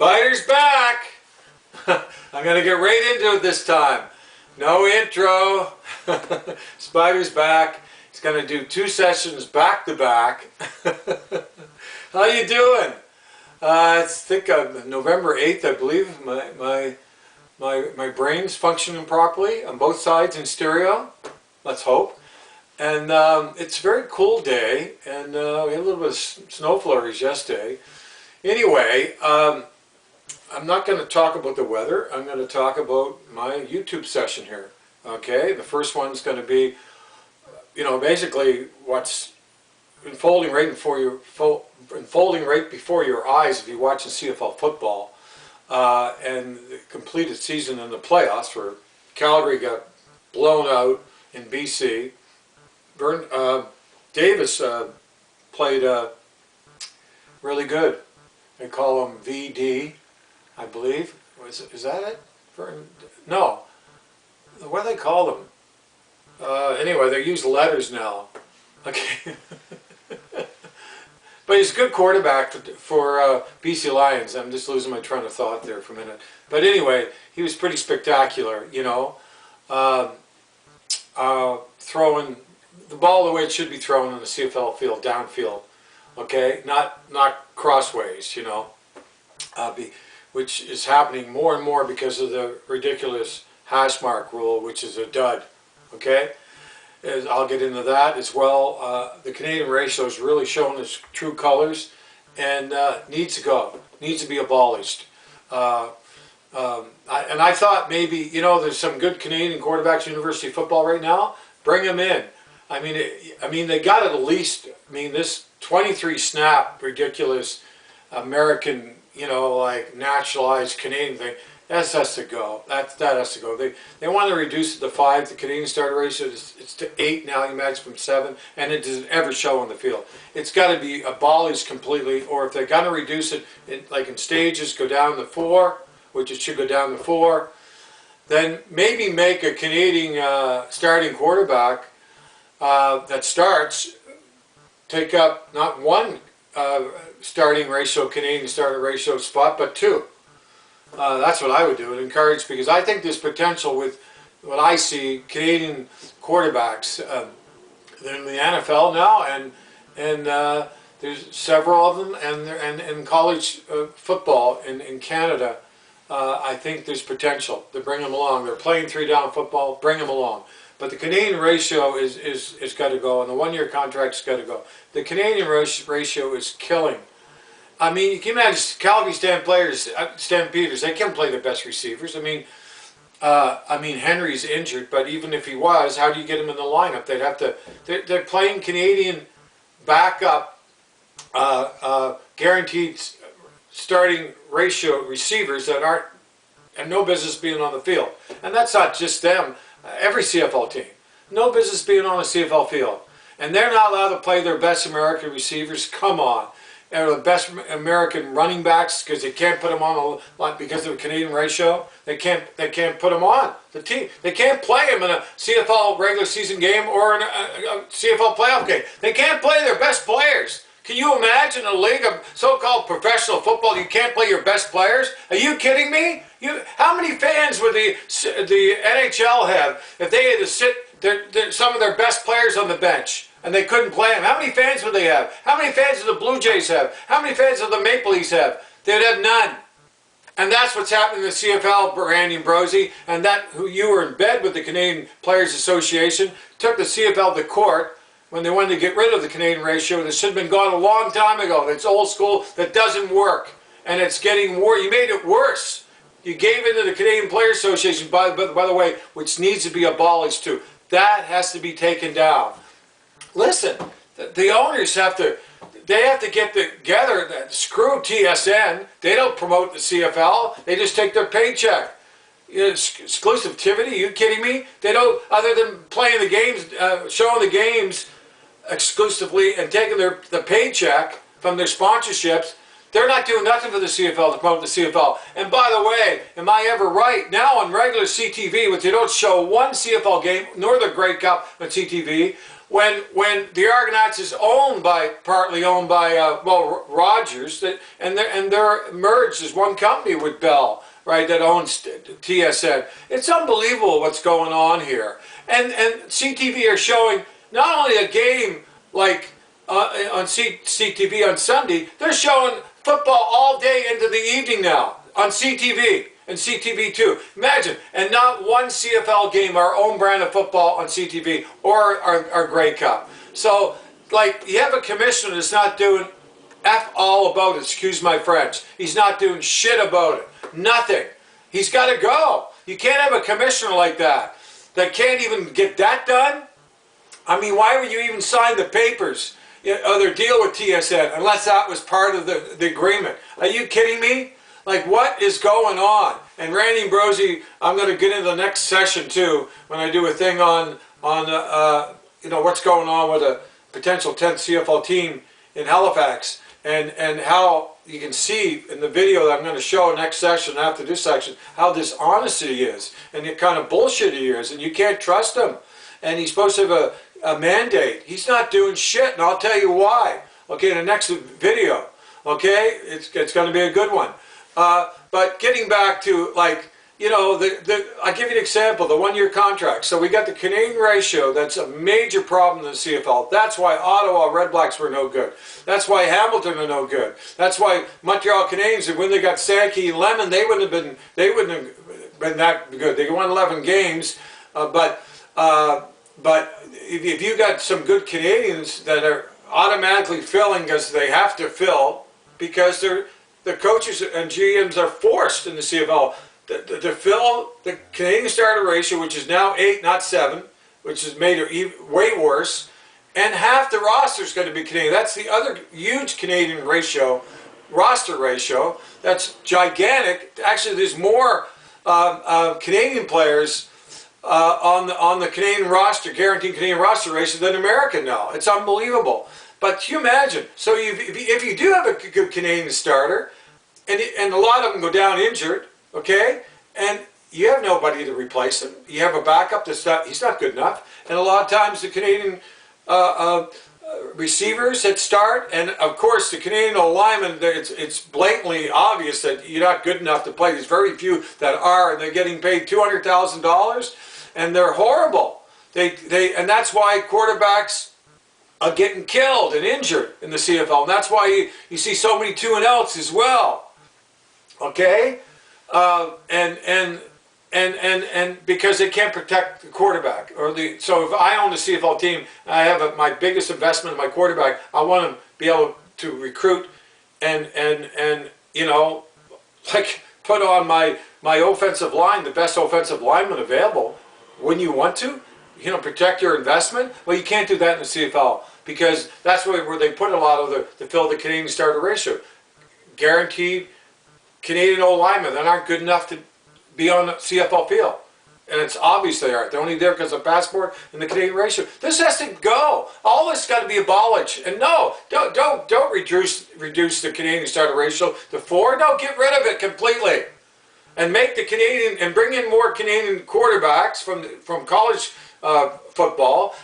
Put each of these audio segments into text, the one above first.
Spider's back! I'm going to get right into it this time. No intro. Spider's back. He's going to do 2 sessions back to back. How you doing? It's November 8th, I believe. My brain's functioning properly on both sides in stereo. Let's hope. And it's a very cool day, and we had a little bit of snow flurries yesterday. Anyway, I'm not going to talk about the weather. I'm going to talk about my YouTube session here. Okay, the first one's going to be, basically what's unfolding right before your eyes if you're watching CFL football, and the completed season in the playoffs where Calgary got blown out in BC. Vernon Davis played really good. They call him VD, I believe. Is that it? No. What do they call them? Anyway, they use letters now. Okay. But he's a good quarterback for BC Lions. I'm just losing my train of thought there for a minute. But anyway, he was pretty spectacular, throwing the ball the way it should be thrown on the CFL field, downfield. Okay, not crossways, which is happening more and more because of the ridiculous hashmark rule, which is a DUD. Okay, I'll get into that as well. The Canadian ratio is really showing its true colors, and needs to be abolished. And I thought maybe there's some good Canadian quarterbacks in university football right now. Bring them in. I mean they got at least. This 23 snap ridiculous American, like naturalized Canadian thing. That has to go. That has to go. They want to reduce it to 5. The Canadian starter ratio it's to 8 now. You imagine from 7, and it doesn't ever show on the field. It's got to be abolished completely. Or if they're going to reduce it, like in stages, go down to 4, which it should go down to 4. Then maybe make a Canadian starting quarterback that starts. Take up not 1 starting ratio, Canadian starter ratio spot, but 2. That's what I would do. Encourage, because I think there's potential with what I see Canadian quarterbacks. They're in the NFL now, and there's several of them, and in college football in Canada. I think there's potential to bring them along. They're playing 3-down football. Bring them along. But the Canadian ratio is got to go, and the 1-year contract's got to go. The Canadian ratio is killing. You can imagine Calgary Stampeders. They can't play their best receivers. Henry's injured, but even if he was, how do you get him in the lineup? They'd have to. They're playing Canadian backup, guaranteed starting ratio receivers that aren't and no business being on the field. And that's not just them. Every CFL team, no business being on a CFL field, and they're not allowed to play their best American receivers. Come on, or the best American running backs, because they can't put them on because of the Canadian ratio. They can't put them on the team. They can't play them in a CFL regular season game or in a CFL playoff game. They can't play their best players. Can you imagine a league of so-called professional football? You can't play your best players? Are you kidding me? How many fans would the NHL have if they had to sit some of their best players on the bench and they couldn't play them? How many fans would they have? How many fans do the Blue Jays have? How many fans do the Maple Leafs have? They'd have none. And that's what's happening in the CFL, Randy Ambrosi, and who you were in bed with the Canadian Players Association, took the CFL to court when they wanted to get rid of the Canadian ratio. That should have been gone a long time ago. That's old school. That doesn't work. And it's getting worse. You made it worse. You gave in to the Canadian Players Association, by the way, which needs to be abolished too. That has to be taken down. Listen, the owners have to get together. Screw TSN. They don't promote the CFL. They just take their paycheck. Exclusivity? Are you kidding me? They don't, other than playing the games, showing the games exclusively and taking the paycheck from their sponsorships. They're not doing nothing for the CFL to promote the CFL. And by the way, am I ever right? Now on regular CTV, which they don't show one CFL game, nor the Grey Cup on CTV, when the Argonauts is partly owned by well, Rogers, and they're merged as one company with Bell, right, that owns TSN. It's unbelievable what's going on here. And CTV are showing not only a game like on CTV on Sunday, they're showing football all day into the evening now on CTV and CTV2. Imagine, and not one CFL game, our own brand of football on CTV or our Grey Cup. So, like, you have a commissioner that's not doing F all about it, excuse my French. He's not doing shit about it. Nothing. He's got to go. You can't have a commissioner like that can't even get that done. I mean, why would you even sign the papers, their deal with TSN, unless that was part of the agreement? Are you kidding me? Like, what is going on? And Randy Ambrosi, I'm going to get into the next session too, when I do a thing on you know, what's going on with a potential 10th CFL team in Halifax, and how you can see in the video that I'm going to show next session, after this section, how dishonest he is, and the kind of bullshit he is, and you can't trust him. And he's supposed to have a mandate. He's not doing shit, and I'll tell you why. Okay, in the next video. Okay, it's going to be a good one. But getting back to, like, you know, I'll give you an example, the one-year contract. So we got the Canadian ratio. That's a major problem in the CFL. That's why Ottawa Red Blacks were no good. That's why Hamilton are no good. That's why Montreal Canadians, when they got Sankey and Lemon, they wouldn't have been that good. They won 11 games, but if you got some good Canadians that are automatically filling because they have to fill, because the coaches and GMs are forced in the CFL to fill the Canadian starter ratio, which is now 8, not 7, which has made it way worse, and half the roster is going to be Canadian. That's the other huge Canadian ratio, roster ratio. That's gigantic. Actually, there's more Canadian players on the Canadian roster, guaranteed Canadian roster ratio, than American now. It's unbelievable. But can you imagine? So if you do have a good Canadian starter, and a lot of them go down injured, okay, and you have nobody to replace him. You have a backup he's not good enough. And a lot of times the Canadian receivers that start, and of course the Canadian linemen, it's blatantly obvious that you're not good enough to play. There's very few that are, and they're getting paid $200,000, and they're horrible. And that's why quarterbacks are getting killed and injured in the CFL, and that's why you see so many 2-and-outs as well. Okay, and because they can't protect the quarterback, so if I own the CFL team, I have my biggest investment in my quarterback. I want to be able to recruit and you know, like, put on my offensive line, the best offensive lineman available. Wouldn't you want to? You know, protect your investment. Well, you can't do that in the CFL, because that's where they put a lot of to fill the Canadian starter ratio. Guaranteed Canadian linemen that aren't good enough to be on the CFL field. And it's obvious they aren't. They're only there because of passport and the Canadian ratio. This has to go. All this got to be abolished. And no, don't reduce the Canadian starter ratio to 4. No, get rid of it completely. And make the Canadian, and bring in more Canadian quarterbacks from college football,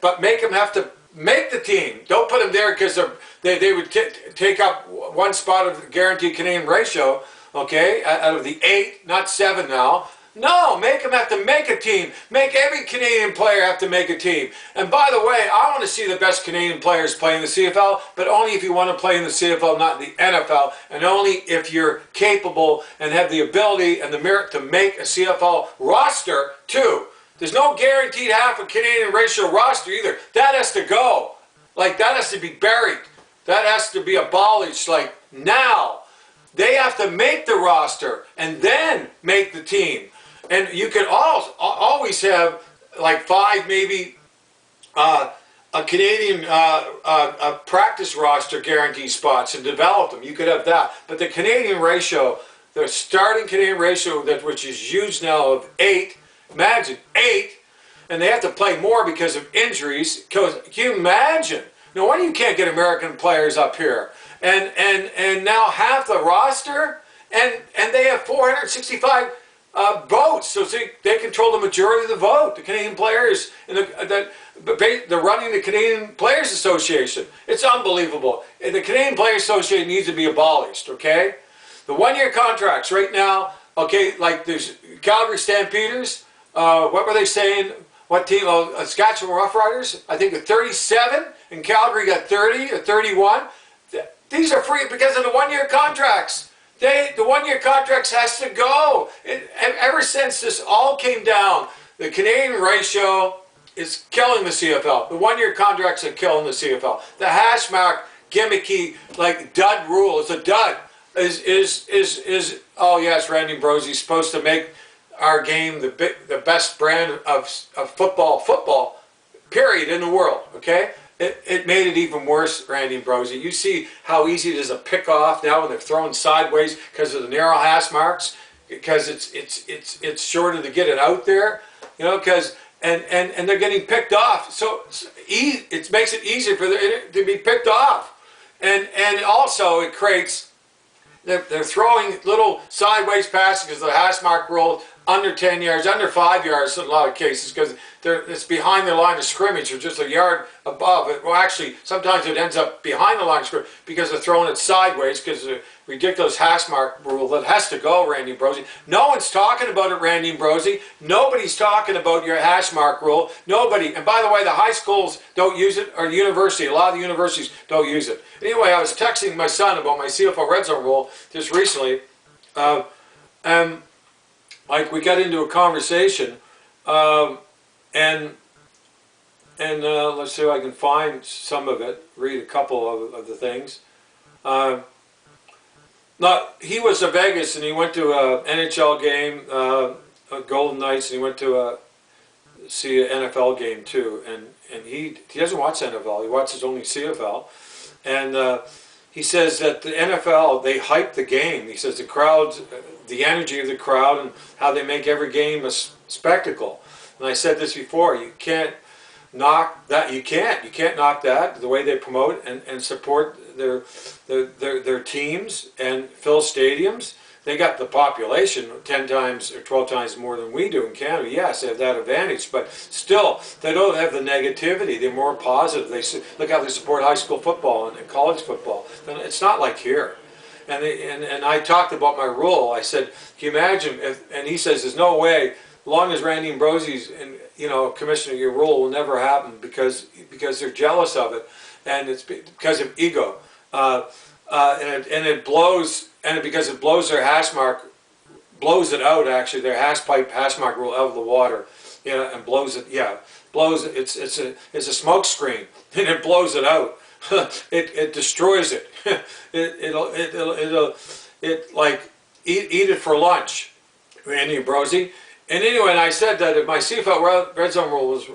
but make them have to make the team. Don't put them there because they would take up one spot of the guaranteed Canadian ratio, okay, out of the 8, not 7 now. No, make them have to make a team. Make every Canadian player have to make a team. And by the way, I want to see the best Canadian players play in the CFL, but only if you want to play in the CFL, not in the NFL, and only if you're capable and have the ability and the merit to make a CFL roster too. There's no guaranteed half a Canadian ratio roster either. That has to go. Like, that has to be buried. That has to be abolished, like, now. They have to make the roster and then make the team. And you can always have like 5, maybe a Canadian practice roster guarantee spots and develop them. You could have that. But the Canadian ratio, the starting Canadian ratio, which is used now, of 8, imagine 8, and they have to play more because of injuries. Can you imagine? No wonder you can't get American players up here. And now half the roster, and they have 465 votes. So see, they control the majority of the vote. The Canadian players, and they're running the Canadian Players Association. It's unbelievable. The Canadian Players Association needs to be abolished, okay? The one-year contracts right now, okay, like there's Calgary Stampeders, what were they saying? What team? Oh, Saskatchewan Roughriders, I think 37, and Calgary got 30 or 31. These are free because of the one-year contracts. The one-year contracts has to go. Ever since this all came down, the Can.Ratio is killing the CFL. The one-year contracts are killing the CFL. The hashmark gimmicky like DUD rule is a dud. Oh yes, Randy Ambrosy's supposed to make our game the best brand of football period in the world. Okay. It made it even worse, Randy Ambrosie. You see how easy it is to pick off now when they're throwing sideways because of the narrow hash marks, because it's shorter to get it out there, you know, because and they're getting picked off. So it makes it easier for them to be picked off, and also it creates they're throwing little sideways passes because of the hash mark rule. Under 10 yards, under 5 yards in a lot of cases, because it's behind the line of scrimmage or just a yard above it. Well, actually, sometimes it ends up behind the line of scrimmage because they're throwing it sideways because of the ridiculous hash mark rule that has to go, Randy Ambrosie. No one's talking about it, Randy Ambrosie. Nobody's talking about your hash mark rule. Nobody. And by the way, the high schools don't use it, or the university. A lot of the universities don't use it. Anyway, I was texting my son about my CFL red zone rule just recently. Like we got into a conversation, and let's see if I can find some of it. Read a couple of the things. He was in Vegas and he went to an NHL game, Golden Knights, and he went to see an NFL game too. And he doesn't watch NFL. He watches only CFL, and he says that the NFL, they hype the game. He says the crowds, the energy of the crowd, and how they make every game a spectacle. And I said this before, you can't knock that. You can't knock that, the way they promote and support their teams and fill stadiums. They got the population 10 times or 12 times more than we do in Canada. Yes, they have that advantage, but still, they don't have the negativity. They're more positive. Look how they support high school football and college football. And it's not like here. And I talked about my rule. I said, can you imagine if? And he says, there's no way. As long as Randy Ambrosie's commissioner, your rule will never happen because they're jealous of it, and it's because of ego. And it blows. And because it blows their hash mark, blows it out actually, their hash mark rule out of the water, and blows it. Yeah, blows it. It's a smoke screen, and it blows it out. it destroys it. It'll like eat it for lunch, Randy Ambrosie. And anyway, and I said that if my CFL red zone rule was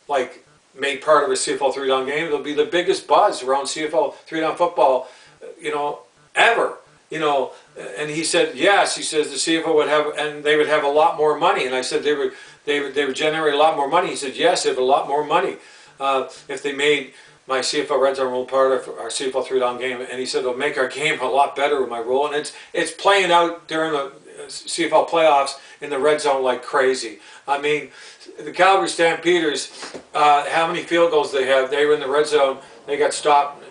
like made part of a CFL 3-down game, it'll be the biggest buzz around CFL 3-down football, ever, and he said yes. He says the CFL would have, and they would have a lot more money. And I said they would generate a lot more money. He said yes, they have a lot more money if they made my CFL red zone rule part of our CFL 3-down game. And he said it'll make our game a lot better with my rule. And it's playing out during the CFL playoffs in the red zone like crazy. I mean, the Calgary Stampeders, how many field goals they have? They were in the red zone. They got stopped.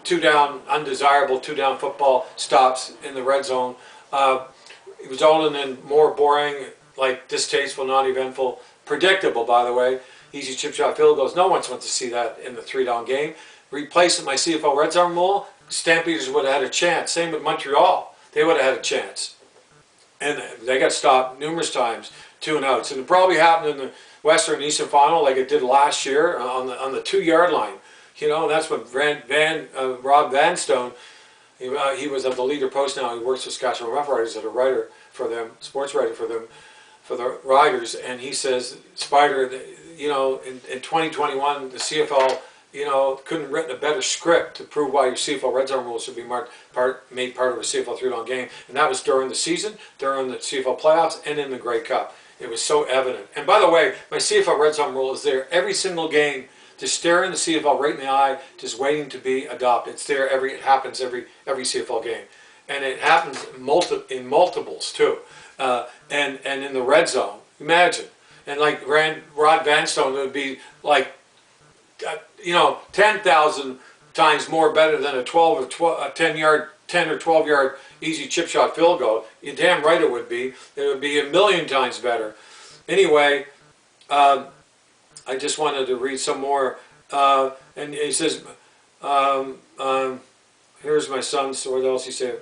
Two down, undesirable two-down football stops in the red zone. It was older and more boring, like distasteful, non-eventful, predictable, by the way. Easy chip shot field goals. No one wants to see that in the 3-down game. Replacing my CFL red zone rule, Stampeders would have had a chance. Same with Montreal. They would have had a chance. And they got stopped numerous times, 2-and-outs. And it probably happened in the Western and Eastern Final like it did last year on the 2-yard line. That's what Rob Vanstone, he was at the Leader Post now. He works with Saskatchewan Roughriders as a writer for them, sports writer for them, for the Riders. And he says, Spider, in 2021, the CFL, couldn't have written a better script to prove why your CFL red zone rule should be made part of a CFL 3-down game. And that was during the season, during the CFL playoffs, and in the Grey Cup. It was so evident. And by the way, my CFL red zone rule is there every single game, just staring the CFL right in the eye, just waiting to be adopted. It's there it happens every CFL game. and it happens in multiples too, and in the red zone. Imagine, and like Rod Vanstone, it would be like 10,000 times more better than a 10 or 12 yard easy chip shot field goal. You're damn right it would be. It would be a million times better. Anyway, I just wanted to read some more. And he says, here's my son, so what else he said?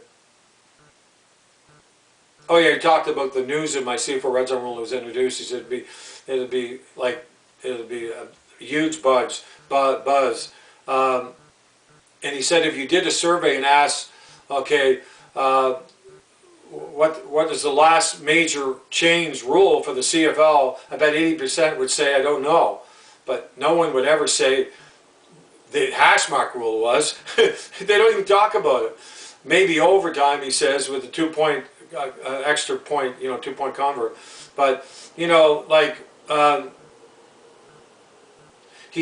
Oh yeah, he talked about the news of my CFL Red Zone rule was introduced. He said it'd be a huge buzz. And he said if you did a survey and asked, okay, what is the last major change rule for the CFL, I bet 80% would say I don't know. But no one would ever say the hashmark rule was. They don't even talk about it. Maybe overtime, he says, with the 2-point extra point, 2-point convert. But he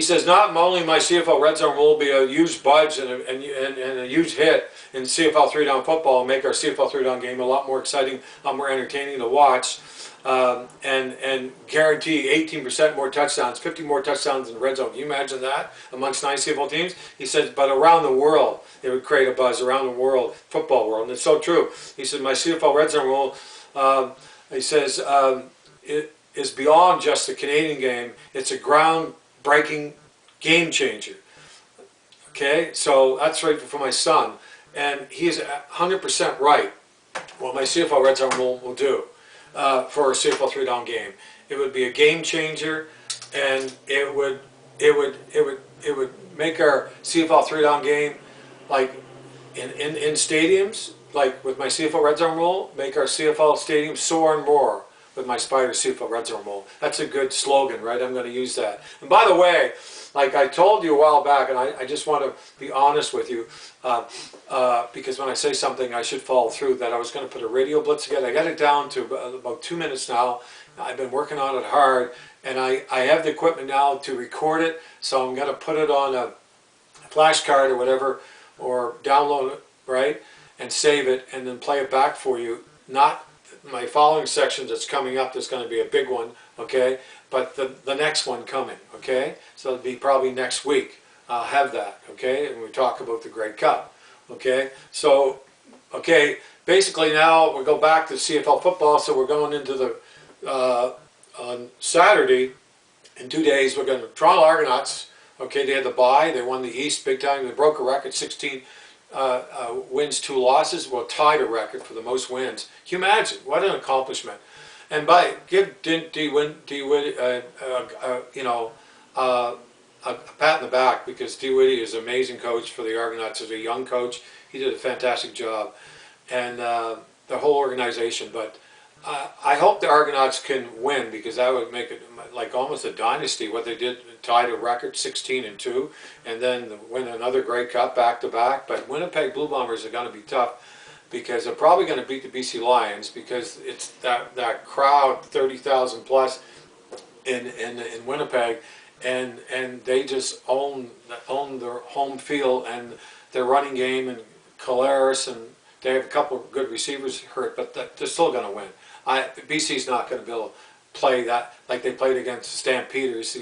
says not only my CFL Red Zone rule will be a huge budge and a huge hit in CFL 3-down football and make our CFL 3-down game a lot more exciting, a lot more entertaining to watch, and guarantee 18% more touchdowns, 50 more touchdowns in the red zone. Can you imagine that amongst 9 CFL teams? He says, but around the world, it would create a buzz around the world, football world, and it's so true. He said, my CFL Red Zone rule, he says, it is beyond just a Canadian game. It's a ground-breaking game changer. Okay, so that's right for my son, and he's 100% right. What my CFL Red Zone rule will do for a CFL 3-down game, it would be a game changer, and it would make our CFL 3-down game, like in stadiums, like with my CFL Red Zone rule, make our CFL stadiums soar and roar with my SPYDER CFL Red Zone rule. That's a good slogan, right? I'm going to use that. And by the way, like I told you a while back, and I just want to be honest with you, because when I say something, I should follow through, that I was going to put a radio blitz together. I got it down to about 2 minutes now. I've been working on it hard, and I have the equipment now to record it, so I'm going to put it on a flash card or whatever, or download it, right, and save it, and then play it back for you. Not my following section that's coming up, there's going to be a big one, okay, but the next one coming, okay, so it'll be probably next week. I'll have that, okay, and we talk about the Grey Cup, okay, so, okay, basically now we go back to CFL football, so we're going into the, on Saturday, in 2 days, we're going to Toronto Argonauts, okay, they had the bye, they won the East big time, they broke a record, 16 wins, 2 losses, well, tied a record for the most wins. Can you imagine? What an accomplishment! And give D-Woody, a pat in the back, because D-Woody is an amazing coach for the Argonauts. As a young coach, he did a fantastic job, and the whole organization. But I hope the Argonauts can win, because that would make it like almost a dynasty. What they did, tied a record 16-2, and then win another Grey Cup back-to-back. But Winnipeg Blue Bombers are going to be tough, because they're probably going to beat the BC Lions, because it's that crowd, 30,000 plus in Winnipeg, and they just own their home field and their running game, and Colaris, and they have a couple of good receivers hurt, but they're still going to win. BC's not going to be able to play that like they played against the Stampeders,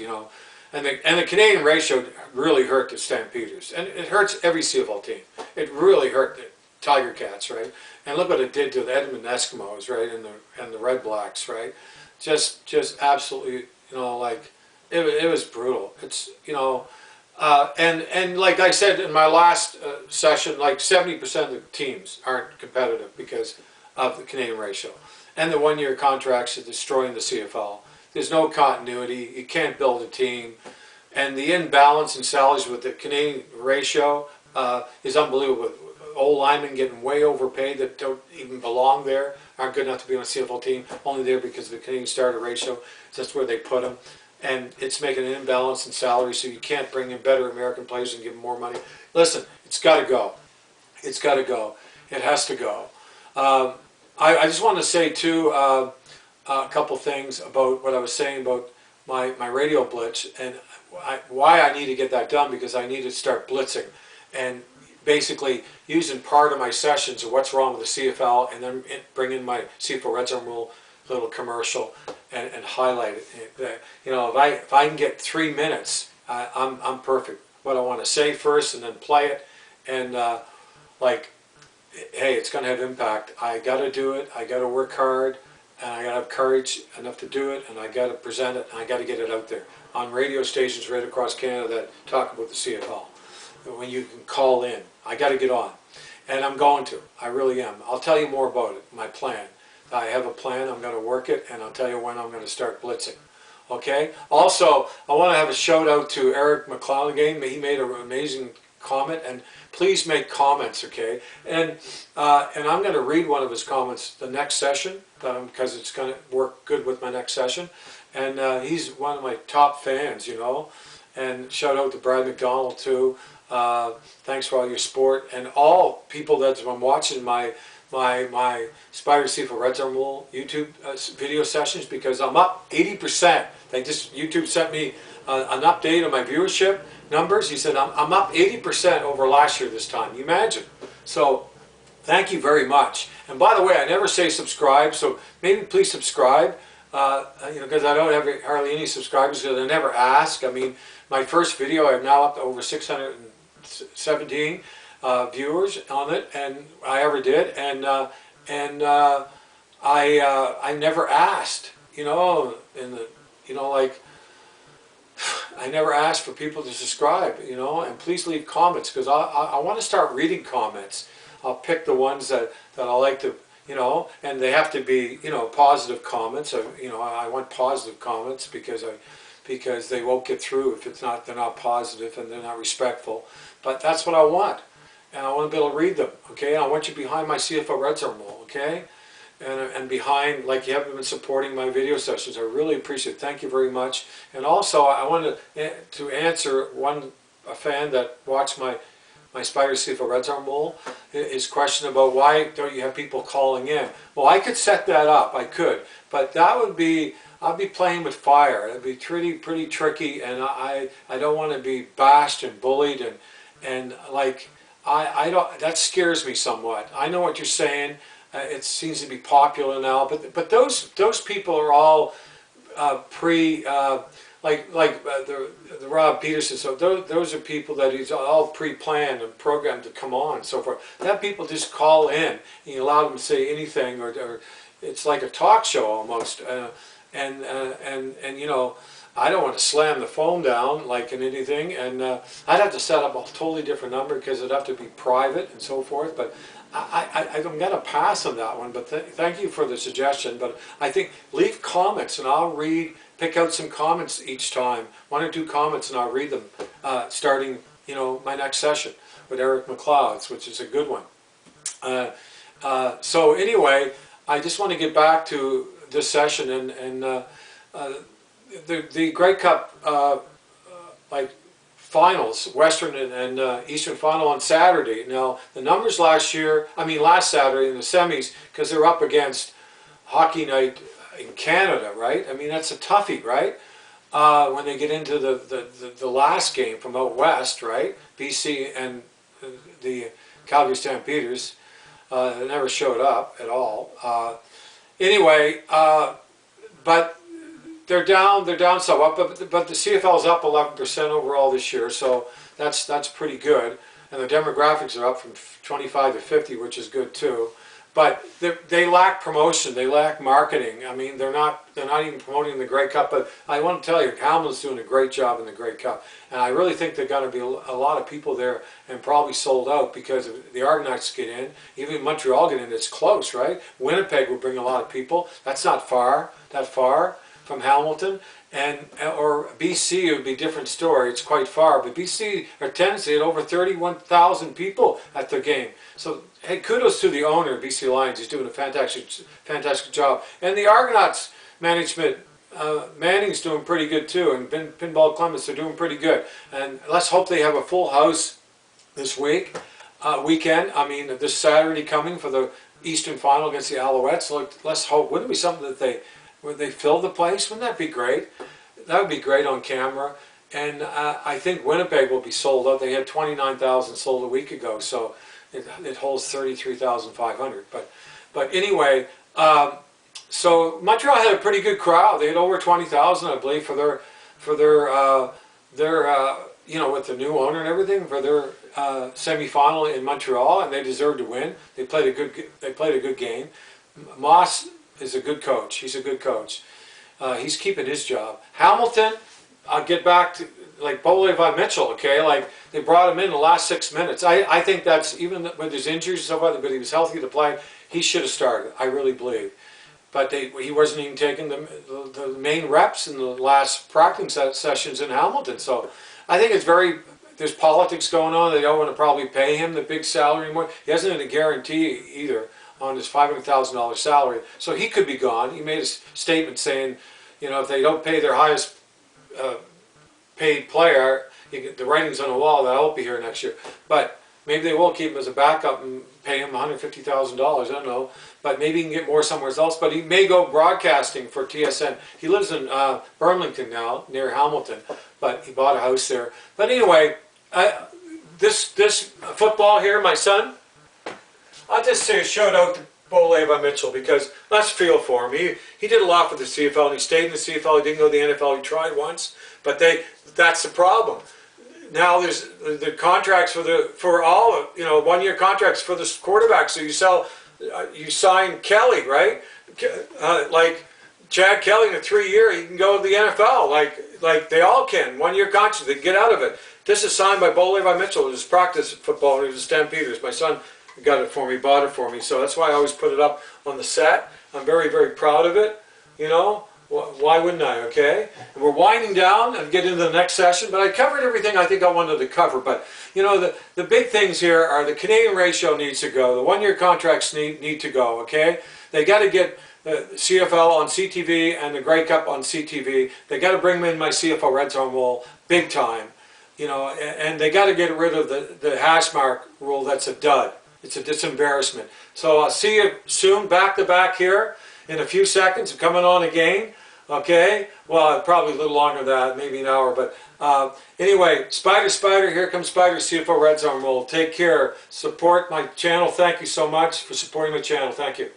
and the Canadian ratio really hurt the Stampeders, and it hurts every CFL team. It really hurt the Tiger Cats, right? And look what it did to the Edmonton Eskimos, right, and the Red Blacks, right? Just absolutely, like it was brutal. It's and like I said in my last session, like 70% of the teams aren't competitive because of the Canadian ratio. And the one-year contracts are destroying the CFL. There's no continuity. You can't build a team. And the imbalance in salaries with the Canadian ratio is unbelievable. Old linemen getting way overpaid that don't even belong there, aren't good enough to be on a CFL team, only there because of the Canadian starter ratio. That's where they put them. And it's making an imbalance in salary, so you can't bring in better American players and give them more money. Listen, it's got to go. It's got to go. It has to go. I just want to say, too, a couple things about what I was saying about my radio blitz, and why I need to get that done, because I need to start blitzing. And basically using part of my sessions of what's wrong with the CFL, and then bring in my CFL Red Zone Rule little commercial and highlight it. You know, if I can get 3 minutes, I'm perfect. What I want to say first and then play it, and like, hey, it's going to have impact. I got to do it. I got to work hard, and I got to have courage enough to do it, and I got to present it, and I got to get it out there on radio stations right across Canada that talk about the CFL. When you can call in, I got to get on, and I'm going to. I really am. I'll tell you more about it. My plan. I have a plan. I'm going to work it, and I'll tell you when I'm going to start blitzing. Okay. Also, I want to have a shout out to Eric McLeod again. He made an amazing comment, and please make comments. Okay. And I'm going to read one of his comments the next session, because it's going to work good with my next session. And he's one of my top fans, you know. And shout out to Brad McDonald too. Thanks for all your support, and all people that's been watching my SPYDER CFL Red Zone Rule YouTube video sessions, because I'm up 80%. YouTube sent me an update on my viewership numbers. He said I'm up 80% over last year this time. You imagine? So thank you very much. And by the way, I never say subscribe, so maybe please subscribe. You know, because I don't have hardly any subscribers, because I never ask. I mean, my first video, I'm now up to over 617 viewers on it, and I ever did, and I never asked, you know, like, I never asked for people to subscribe, you know, and please leave comments, because I want to start reading comments. I'll pick the ones that I like to, you know, and they have to be, you know, positive comments. You know, I want positive comments, because they won't get through if they're not positive and they're not respectful. But that's what I want, and I want to be able to read them. Okay, and I want you behind my CFL Red Zone Rule. Okay, and behind, like, you have been supporting my video sessions. I really appreciate it. Thank you very much. And also, I wanted to answer a fan that watched my SPYDER CFL Red Zone Rule, his question about why don't you have people calling in. Well, I could set that up. I could, but that would be, I'd be playing with fire. It'd be pretty tricky, and I don't want to be bashed and bullied, and like, I don't. That scares me somewhat. I know what you're saying. It seems to be popular now, but those people are all the Rob Peterson. So those are people that he's all pre-planned and programmed to come on and so forth. That people just call in, and you allow them to say anything, or it's like a talk show almost. And you know, I don't want to slam the phone down like in anything, and I'd have to set up a totally different number, because it'd have to be private and so forth. But I'm going to pass on that one. But thank you for the suggestion. But I think leave comments, and I'll pick out some comments each time, 1 or 2 comments, and I'll read them starting, you know, my next session with Eric McLeod, which is a good one. So anyway, I just want to get back to this session, and the Grey Cup like finals, Western and Eastern final on Saturday. Now the numbers last Saturday in the semis, because they're up against Hockey Night in Canada, right? I mean, that's a toughie, right? When they get into the last game from out west, right? BC and the Calgary Stampeders, they never showed up at all. Anyway, but they're down somewhat, but the CFL is up 11% overall this year, so that's pretty good, and the demographics are up from 25 to 50, which is good too. But they lack promotion, they lack marketing. I mean, they're not even promoting the Grey Cup. But I want to tell you, Hamlin's doing a great job in the Grey Cup, and I really think there's going to be a lot of people there, and probably sold out, because the Argonauts get in, even Montreal get in. It's close, right? Winnipeg will bring a lot of people. That's not that far from Hamilton, or BC, it would be a different story. It's quite far, but BC are tendency at over 31,000 people at their game. So hey, kudos to the owner of BC Lions. He's doing a fantastic job, and the Argonauts management. Manning's doing pretty good too, and Pinball Clements are doing pretty good. And let's hope they have a full house this weekend. I mean, this Saturday coming for the Eastern Final against the Alouettes. Let's hope. Wouldn't it be something that would they fill the place? Wouldn't that be great? That would be great on camera. And I think Winnipeg will be sold out. They had 29,000 sold a week ago, so it holds 33,500. But anyway, so Montreal had a pretty good crowd. They had over 20,000, I believe, for their you know, with the new owner and everything, for their semi-final in Montreal, and they deserved to win. They played a good game. Moss is a good coach. He's a good coach. He's keeping his job. Hamilton, I'll get back to, like, Bo Levi Mitchell, okay? Like, they brought him in the last 6 minutes. I think that's, even with his injuries and so forth, but he was healthy to play, he should have started, I really believe. But he wasn't even taking the main reps in the last practice sessions in Hamilton. So I think it's there's politics going on. They don't want to probably pay him the big salary anymore. He hasn't had a guarantee either on his $500,000 salary. So he could be gone. He made a statement saying, you know, if they don't pay their highest paid player, the writing's on the wall that I won't be here next year. But maybe they will keep him as a backup and pay him $150,000. I don't know. But maybe he can get more somewhere else. But he may go broadcasting for TSN. He lives in Burlington now, near Hamilton. But he bought a house there. But anyway, this football here, my son, I'll just say a shout out to Bo Levi Mitchell, because let's feel for him. He did a lot for the CFL, and he stayed in the CFL. He didn't go to the NFL. He tried once, but that's the problem. Now there's the contracts for all, you know, 1-year contracts for the quarterbacks. So you sign Kelly, right? Like Chad Kelly in a 3-year, he can go to the NFL. Like they all can. 1-year contract, they can get out of it. This is signed by Bo Levi Mitchell. It was practice football when he was a Stampeders. My son got it for me, bought it for me. So that's why I always put it up on the set. I'm very, very proud of it. You know, why wouldn't I, okay? And we're winding down and get into the next session, but I covered everything I think I wanted to cover. But, you know, the big things here are the Can.Ratio needs to go. The 1-year contracts need to go, okay? They got to get the CFL on CTV and the Grey Cup on CTV. They got to bring in my CFL Red Zone rule big time. You know, and they got to get rid of the hashmark rule. That's a dud. It's embarrassment. So I'll see you soon, back to back here in a few seconds. I'm coming on again. Okay? Well, probably a little longer than that, maybe an hour. But anyway, Spider, here comes Spider, CFL Red Zone rule. Take care. Support my channel. Thank you so much for supporting my channel. Thank you.